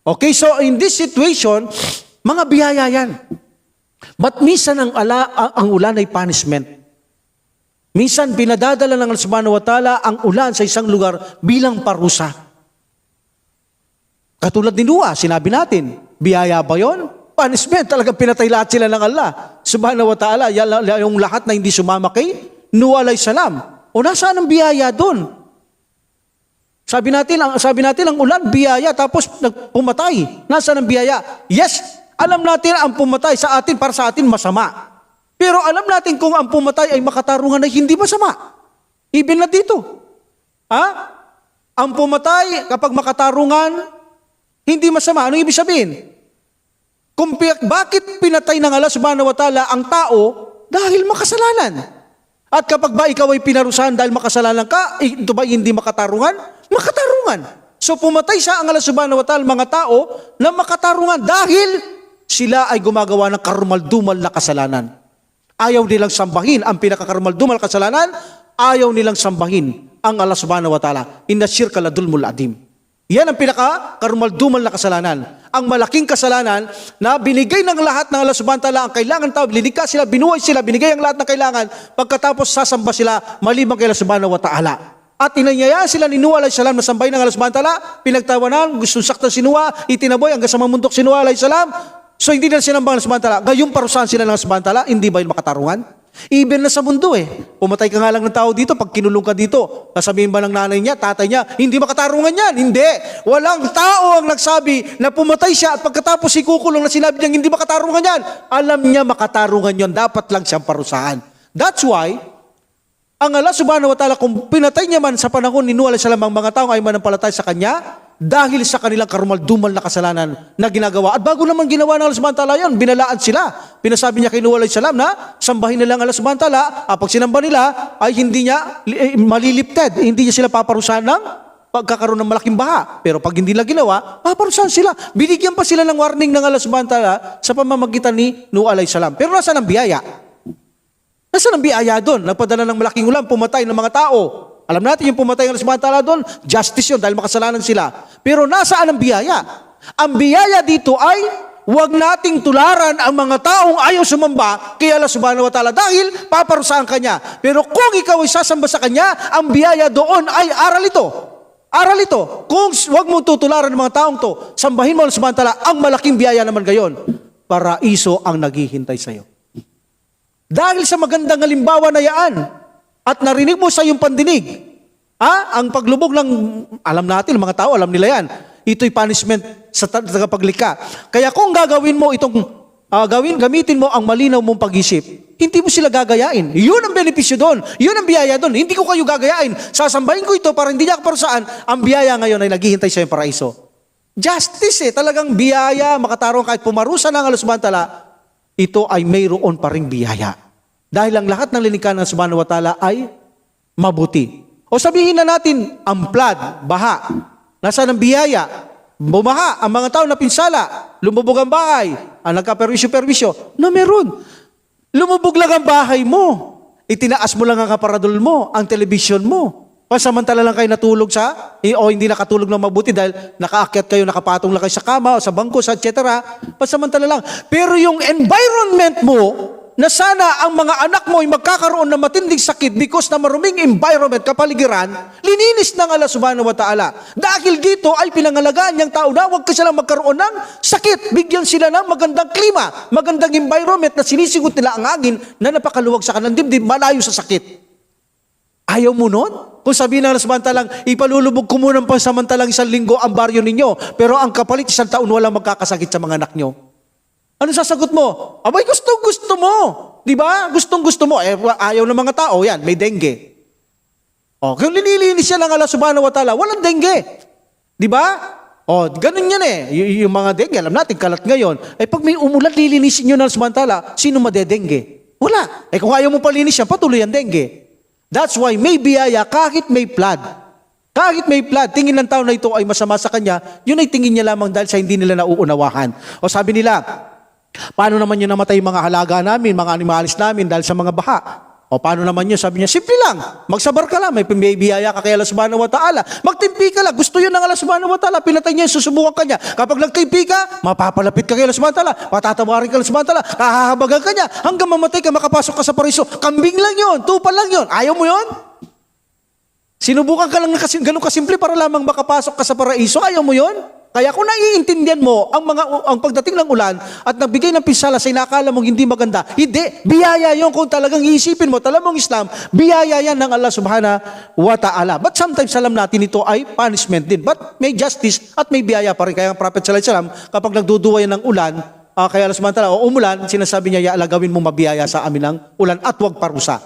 Okay, so in this situation, mga biyaya yan. But minsan ang ulan ay punishment. Minsan pinadadala ng Allah subhanahu wa ta'ala ang ulan sa isang lugar bilang parusa. Katulad ni Noah, sinabi natin, biyaya ba yun? Punishment, talagang pinatay lahat sila ng Allah subhanahu wa ta'ala, yung lahat na hindi sumama kay Noah alayhi salam. O nasaan ang biyaya doon? Sabi natin ang ulan, biyaya, tapos pumatay. Nasaan ang biyaya? Yes, alam natin ang pumatay sa atin, para sa atin masama. Pero alam natin kung ang pumatay ay makatarungan ay hindi masama. Even na dito. Ang pumatay kapag makatarungan, hindi masama. Ano ibig sabihin? Bakit pinatay ng Allah subhanahu wa ta'ala ang tao? Dahil makasalanan. At kapag ba ikaw ay pinarusahan dahil makasalanan ka, ito ba hindi makatarungan? Makatarungan. So pumatay siya ang Allah subhanahu wa ta'ala mga tao na makatarungan dahil sila ay gumagawa ng karumaldumal na kasalanan. Ayaw nilang sambahin ang pinakakarumaldumal na kasalanan, ayaw nilang sambahin ang Allah subhanahu wa ta'ala. Inna syirka ladulmul adim. Yan ang pinaka-karumaldumal na kasalanan. Ang malaking kasalanan na binigay ng lahat ng Allah subhanahu wa ta'ala ang kailangan tao, lilikha sila, binuhay sila, binigay ang lahat ng kailangan, pagkatapos sasamba sila maliban kay Allah subhanahu wa ta'ala. At inanyayaan sila ni Noah alayhi salam na sambahin ng Allah subhanahu wa ta'ala, pinagtawanan, gustong saktan si Noah, itinaboy hanggang sa mamundok si Noah alayhi salam. So hindi na sinambang ng Allah subhanahu wa ta'ala. Gayong parusahan sila ng Allah subhanahu wa ta'ala, hindi ba yun makatarungan? Even na sa mundo pumatay ka nga lang ng tao dito, pag kinulong ka dito, sasabihin ba ng nanay niya, tatay niya, hindi makatarungan yan. Hindi. Walang tao ang nagsabi na pumatay siya at pagkatapos ikukulong na sinabi niya, hindi makatarungan yan. Alam niya makatarungan yan, dapat lang siyang parusahan. That's why, ang Allah subhanahu wa ta'ala, kung pinatay niya man sa panahon ni Noah alayhi salam ang mga tao ay manampalatay sa kanya, dahil sa kanilang karumaldumal na kasalanan na ginagawa. At bago naman ginawa ng Allah subhanahu wa ta'ala yun, binalaan sila. Pinasabi niya kay Noah alayhi salam na sambahin nila ang Allah subhanahu wa ta'ala. Pag sinamba nila ay hindi niya malilipted. Hindi niya sila paparusahan ng pagkakaroon ng malaking baha. Pero pag hindi nila ginawa, paparusahan sila. Binigyan pa sila ng warning ng Allah subhanahu wa ta'ala sa pamamagitan ni Noah alayhi salam. Pero nasaan ang biyaya? Nasaan ang biyaya doon? Nagpadala ng malaking ulan, pumatay ng mga tao. Alam natin yung pumatay ng Allah subhanahu wa ta'ala doon, justice yun dahil makasalanan sila. Pero nasaan ang biyaya? Ang biyaya dito ay huwag nating tularan ang mga taong ayaw sumamba kay Allah subhanahu wa ta'ala dahil paparusahan kanya. Pero kung ikaw ay sasamba sa kanya, ang biyaya doon ay aral ito. Aral ito. Kung huwag mong tutularan ng mga taong to, sambahin mo Allah subhanahu wa ta'ala, ang malaking biyaya naman gayon. Paraiso ang naghihintay sa iyo. Dahil sa magandang halimbawa na yaan, at narinig mo sa iyong pandinig, ang paglubog ng, alam natin, mga tao, alam nila yan, ito'y punishment sa tagapaglikha. Kaya kung gagawin mo itong, gamitin mo ang malinaw mong pag-isip, hindi mo sila gagayain. Yun ang benepisyo doon. Yun ang biyaya doon. Hindi ko kayo gagayain. Sasambahin ko ito para hindi niya kaparusaan. Ang biyaya ngayon ay naghihintay sa iyong paraiso. Justice talagang biyaya, makatarong kahit pumarusa ng Allah subhanahu wa ta'ala, ito ay mayroon pa ring biyaya. Dahil ang lahat ng linikha ng subhanahu wa ta'ala ay mabuti. O sabihin na natin, ang flood, baha, nasaan ang biyaya? Bumaha, ang mga tao na pinsala, lumubog ang bahay, ang nagka-perwisyo-perwisyo, na meron. Lumubog lang ang bahay mo. Itinaas mo lang ang kaparadol mo, ang television mo. Pansamantala lang kayo natulog o hindi nakatulog ng mabuti dahil nakaakyat kayo, nakapatong lang kayo sa kama o sa bangko, etc. Pansamantala lang. Pero yung environment mo, na sana ang mga anak mo ay magkakaroon ng matinding sakit because na maruming environment, kapaligiran, lininis ng Allah subhanahu wa ta'ala. Dahil dito ay pinangalagaan niyang tao na huwag ka silang magkaroon ng sakit. Bigyan sila ng magandang klima, magandang environment na sinisigot nila ang hangin na napakaluwag sa kanang dibdib, malayo sa sakit. Ayaw mo nun? Kung sabihin ng Allah subhanahu wa ta'ala, ipalulubog ko muna pansamantalang 1 linggo ang baryo ninyo, pero ang kapalit 1 taon walang magkakasakit sa mga anak nyo. Ano sasagot mo? Abay, gusto mo. Di ba? Gusto mo. Ayaw ng mga tao. Yan, may dengue. Kung linilinis siya ng Allah subhanahu wa ta'ala, walang dengue. Di ba? Ganun yan eh. Yung mga dengue, alam natin, kalat ngayon. Pag may umulan, lilinisin nyo ng Allah subhanahu wa ta'ala, sino madedengue? Wala. Kung ayaw mo palinis yan, patuloy ang dengue. That's why may biyaya kahit may flood. Kahit may flood, tingin ng tao na ito ay masama sa kanya, yun ay tingin niya lamang dahil sa hindi nila nauunawahan. O sabi nila, paano naman yun namatay yung mga halaga namin, mga animalis namin dahil sa mga baha? O paano naman yun? Sabi niya, simple lang. Magsabar ka lang. May biyaya ka kay Allah subhanahu wa ta'ala. Magtimpi ka lang. Gusto yun ng Allah subhanahu wa ta'ala. Pinatay niya, susubukan ka niya. Kapag nagtimpi ka, mapapalapit ka kay Allah subhanahu wa ta'ala. Patatawarin ka Allah subhanahu wa ta'ala. Kahahabagan ka niya. Hanggang mamatay ka, makapasok ka sa paraiso. Kambing lang yun. Tupa lang yun. Ayaw mo yun? Sinubukan ka lang na ganun kasimple para lamang makapasok ka sa paraiso. Ayaw mo yun? Kaya kung naiintindihan mo ang pagdating ng ulan at nagbigay ng pinsala sa inakala mong hindi maganda, hindi, biyaya yun kung talagang iisipin mo, talamong Islam, biyaya yan ng Allah subhanahu wa ta'ala. But sometimes alam natin ito ay punishment din. But may justice at may biyaya pa rin. Kaya ang Prophet sallallahu alaihi wasallam, kapag nagduduway ng ulan, kaya Allah subhanahu wa ta'ala, o umulan, sinasabi niya, gawin mo mabiyaya sa amin ng ulan at huwag parusa.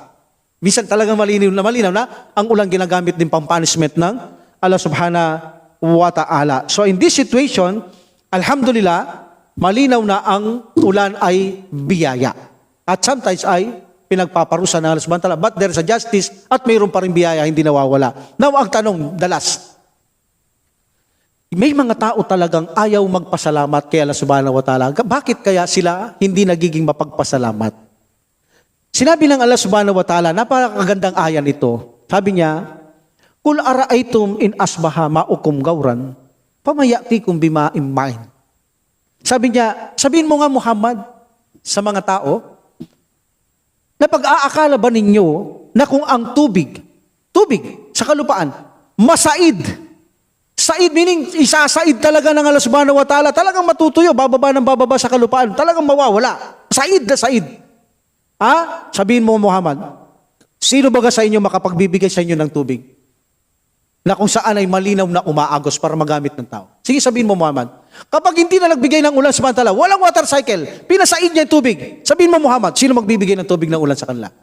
Minsan talagang malinaw na ang ulan ginagamit din pang punishment ng Allah subhanahu wa ta'ala. So in this situation, alhamdulillah, malinaw na ang ulan ay biyaya. At sometimes ay pinagpaparusa ng Allah subhanahu wa ta'ala. But there's a justice at mayroon pa rin biyaya, hindi nawawala. Now, ang tanong, dalas. May mga tao talagang ayaw magpasalamat kay Allah subhanahu wa ta'ala. Bakit kaya sila hindi nagiging mapagpasalamat? Sinabi ng Allah subhanahu wa ta'ala, napakagandang ayan ito. Sabi niya, Kul ara'aytum in asbaha ma'ukum gauran, pamayatikum bima'im ma'in. Sabi niya, sabihin mo nga Muhammad sa mga tao, na pag-aakala ba ninyo na kung ang tubig sa kalupaan, masaid. Said meaning, isasaid talaga ng Allah subhanahu wa ta'ala, talagang matutuyo, bababa ng bababa sa kalupaan, talagang mawawala. Said na said. Sabihin mo Muhammad, sino baga sa inyo makapagbibigay sa inyo ng tubig? Na kung saan ay malinaw na umaagos para magamit ng tao. Sige, sabihin mo Muhammad. Kapag hindi na nagbigay ng ulan samantala, walang water cycle, pinasaid niya yung tubig. Sabihin mo Muhammad, sino magbibigay ng tubig ng ulan sa kanila?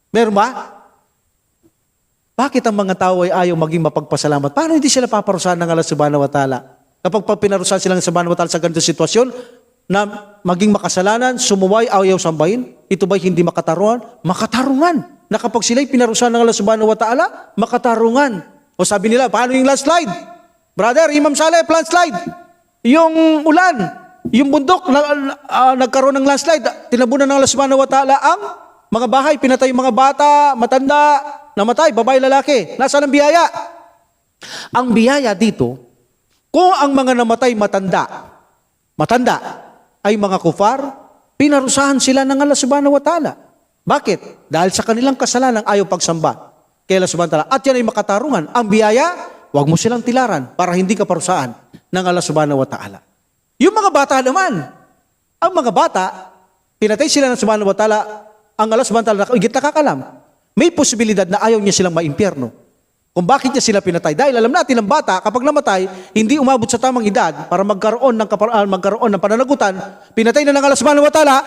Meron ba? Bakit ang mga tao ay ayaw maging mapagpasalamat? Paano hindi sila paparusahan ng Allah subhanahu wa ta'ala? Kapag pinarusahan sila ng subhanahu wa ta'ala sa ganitong sitwasyon, na maging makasalanan, sumuway, ayaw sambahin, ito ba'y hindi makatarungan? Makatarungan. Na kapag sila'y pinarusahan ng Allah subhanahu wa ta'ala, makatarungan. O sabi nila, paano yung landslide? Brother, Imam Saleh, landslide. Yung ulan, yung bundok, nagkaroon ng landslide, tinabunan ng Allah subhanahu wa ta'ala ang mga bahay, pinatay yung mga bata, matanda, namatay, babae, lalaki. Nasaan ang biyaya? Ang biyaya dito, kung ang mga namatay matanda, ay mga kufar, pinarusahan sila ng Allah subhanahu wa ta'ala. Bakit? Dahil sa kanilang kasalanan ayaw pagsamba kay Allah subhanahu wa ta'ala. At yan ay makatarungan. Ang biyaya, huwag mo silang tilaran para hindi ka parusahan ng Allah subhanahu wa ta'ala. Yung mga bata naman, ang mga bata, pinatay sila ng subhanahu wa ta'ala, ang Allah subhanahu wa ta'ala higit nakakalam. May posibilidad na ayaw niya silang maimpyerno. Kung bakit niya sila pinatay. Dahil alam natin ang bata, kapag namatay, hindi umabot sa tamang edad para magkaroon ng pananagutan, pinatay na ng Allah subhanahu wa ta'ala,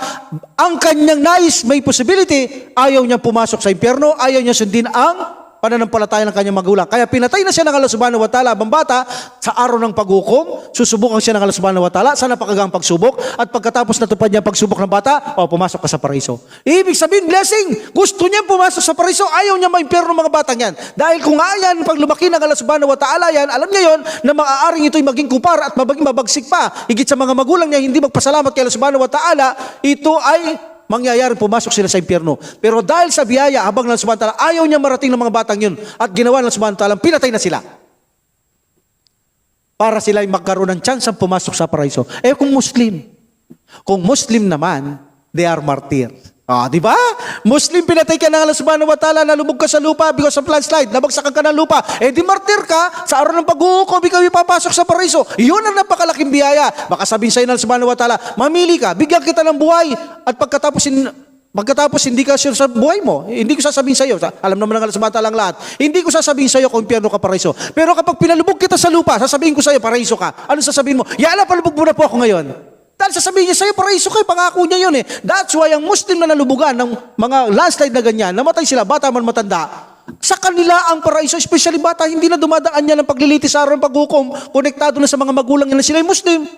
ang kanyang nais, may possibility, ayaw niya pumasok sa impyerno, ayaw niya sundin ang pananampalataya ng kanyang magulang. Kaya pinatay na siya ng Allah subhanahu wa ta'ala, abang bata, sa araw ng paghukom, susubukan siya ng Allah subhanahu wa ta'ala sa napakagang pagsubok, at pagkatapos natupad niya ang pagsubok ng bata, pumasok ka sa paraiso. Ibig sabihin, blessing, gusto niya pumasok sa paraiso, ayaw niya maimpyerno ng mga batang yan. Dahil kung ayan, pag lumaki ng Allah subhanahu wa ta'ala yan, alam niya yon na maaaring ito'y maging kupar at mabagsik pa. Higit sa mga magulang niya, hindi magpasalamat kay Allah subhanahu wa ta'ala, ito ay mangyayari, pumasok sila sa impyerno. Pero dahil sa biyaya, habang ng subhanahu wa ta'ala, ayaw niya marating ng mga batang yun at ginawa ng subhanahu wa ta'ala, pinatay na sila. Para sila ay magkaroon ng chance ang pumasok sa paraiso. Kung Muslim naman, they are martyrs. Di ba? Muslim, pinatay ka ng Allah subhanahu wa ta'ala, nalubog ka sa lupa because of landslide, nabagsakan ka ng lupa, di martir ka, sa araw ng paghuhukom, ikaw ipapasok sa paraiso. Iyon ang napakalaking biyaya. Baka sabihin sa'yo ng Allah subhanahu wa ta'ala, mamili ka, bigyan kita ng buhay, at pagkatapos hindi ka sure sa buhay mo, hindi ko sasabihin sa'yo, alam naman ng Allah subhanahu wa ta'ala ang lahat, hindi ko sasabihin sa'yo kung impyerno ka, paraiso. Pero kapag pinalubog kita sa lupa, sasabihin ko sa'yo, paraiso ka. Ano sasabihin mo? Yala, palubog mo na po ako ngayon. Dahil sasabihin niya sa'yo, paraiso kayo, pangako niya yun eh. That's why ang Muslim na nalubugan ng mga landslide na ganyan, namatay sila, bata man matanda, sa kanila ang paraiso, especially bata, hindi na dumadaan niya ng paglilitis sa araw ng paghukom, konektado na sa mga magulang niya na sila ay Muslim.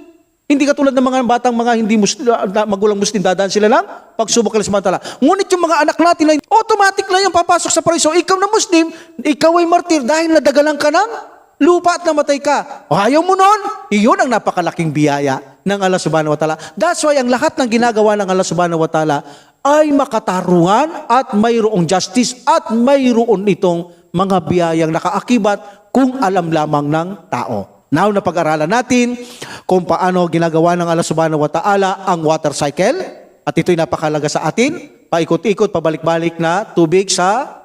Hindi katulad ng mga batang mga hindi Muslim, magulang Muslim, dadaan sila lang pagsubok kay Allah subhanahu wa ta'ala. Ngunit yung mga anak natin ay automatic lang yung papasok sa paraiso. Ikaw na Muslim, ikaw ay martir dahil nadagalan ka ng lupa at namatay ka. Ayaw mo nun? Iyon ang napakalaking biyaya ng Allah subhanahu wa ta'ala. That's why ang lahat ng ginagawa ng Allah subhanahu wa ta'ala ay makatarungan at mayroong justice at mayroon itong mga biyayang nakaakibat kung alam lamang ng tao. Now, napag-aralan natin kung paano ginagawa ng Allah subhanahu wa ta'ala ang water cycle, at ito'y napakalaga sa atin, paikot-ikot, pabalik-balik na tubig sa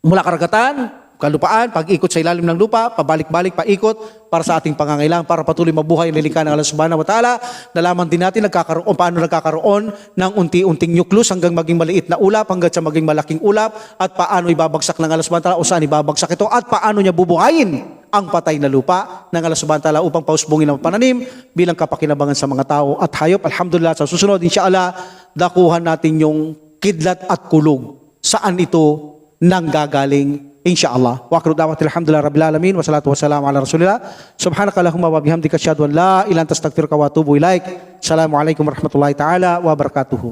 mula karagatan, kalupaan, pag-ikot sa ilalim ng lupa, pabalik-balik, paikot para sa ating pangangailangan, para patuloy mabuhay ang lilikha ng Allah subhanahu wa ta'ala. Nalaman din natin paano nagkakaroon ng unti-unting nucleus hanggang maging maliit na ulap, hanggang sa maging malaking ulap, at paano ibabagsak ng Allah subhanahu wa ta'ala, o saan ibabagsak ito, at paano niya bubuhayin ang patay na lupa ng Allah subhanahu wa ta'ala upang pausbungin ang pananim bilang kapakinabangan sa mga tao at hayop. Alhamdulillah, sa susunod, insyaAllah, dakuhan natin yung kidlat at kulog. Saan ito nanggagaling? InsyaAllah. Wa akhiru da'watina alhamdulillah rabbil alamin wa salatu wassalamu ala rasulillah. Subhanaka Allahumma wa bihamdika asyhadu an la ilaha illa anta astaghfiruka wa atubu ilaik. Assalamualaikum warahmatullahi taala wabarakatuh.